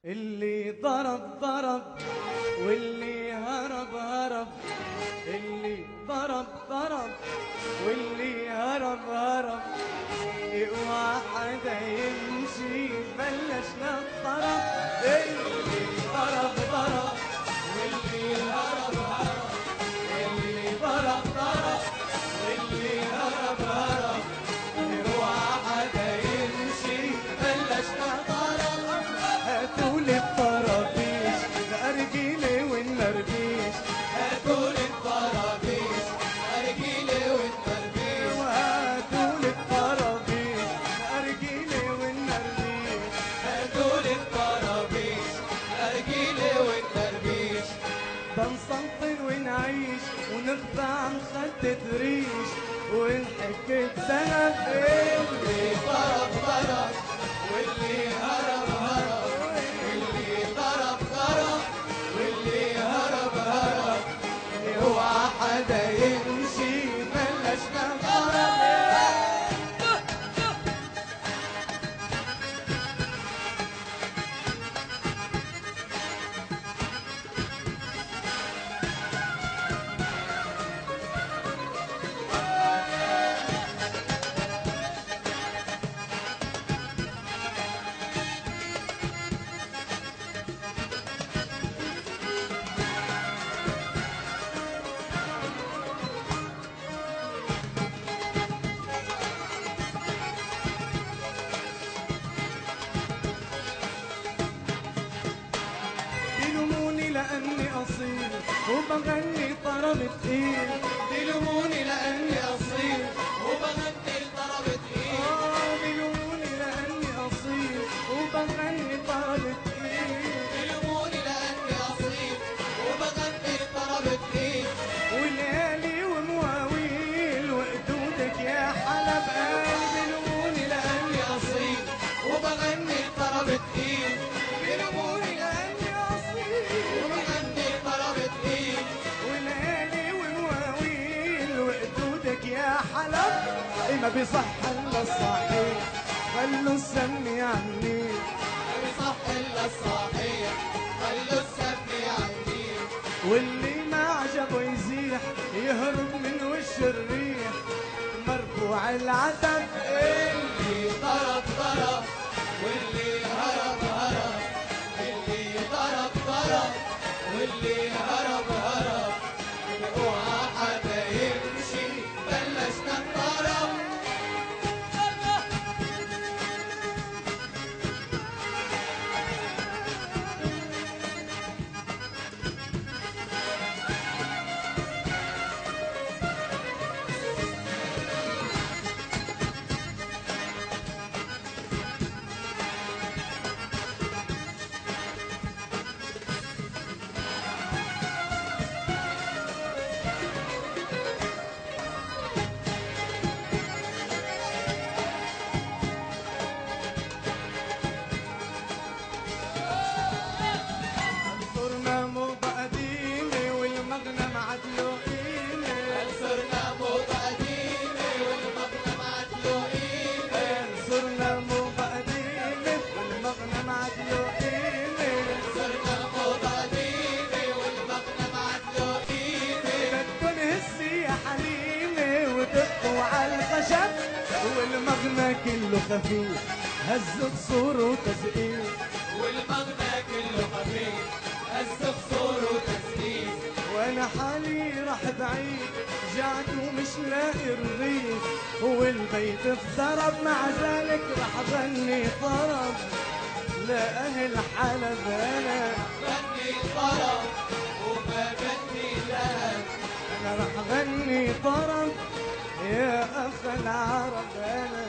اللي ضرب ضرب واللي هرب هرب، اللي ضرب ضرب واللي هرب هرب، واحد يمشي بلشنا الطرب. اللي ضرب ضرب واللي هرب هرب، اللي ضرب ضرب واللي هرب هرب، واحد يمشي بلشنا طرب. هاتولي الطرابيش الأرجيلي والنرجيش، هاتولي الطرابيش الأرجيلي والنرجيش، وهاتولي الطرابيش الأرجيلي والنرجيش، هاتولي الطرابيش الأرجيلي والنرجيش. بنسلطن ونعيش ونخفى عن خد ريش ونحكي الذهب. اللي ضرب ضرب واللي هرب هرب، اللي ضرب ضرب واللي هرب هرب، اوعى حدا يمشي بلشنا ضرب. بيلوموني لأني أصيل وبغني طرب تقيل، بيلوموني لأني أصيل وبغني طرب تقيل، بيلوموني لأني أصيل وبغني طرب تقيل، بيلوموني لأني أصيل وبغني طرب تقيل. وليالي ومواويل وقدودك يا حلب قلبي، بيلوموني لأني أصيل وبغني طرب تقيل، بيلوموني لأني وبغني طرب تقيل. وليالي ومواويل وقدودك يا حلب، ما بيصح الا الصحيح خلوا السمي عني، ما بيصح الا الصحيح خلوا السمي عني. واللي ما عجبه يزيح يهرب من وش الريح مرفوع العتب. اللي ضرب ضرب واللي هرب هرب، اللي ضرب ضرب واللي هرب هرب، اوعى حدا يمشي بلشنا الطرب. صرنا موضة قديمة والمغنم عدلو قيمة، صرنا موضة قديمة والمغنم عدلو قيمة، صرنا موضة قديمة والمغنم عدلو قيمة، صرنا موضة قديمة والمغنم عدلو قيمة. بدكن هسي يا حليمة ودقوا على الخشب والمغنى كله خفيف هز بصور وتزقيق، والمغنى كله خفيف هز بصور وتزقيق. وانا حالي راح بعيد جعت ومش لاقي رغيف، والبيت اتضرب مع ذلك راح غني طرب لأهل حلب. انا غني طرب وما غني لهب، انا راح غني طرب يا اخ العرب. انا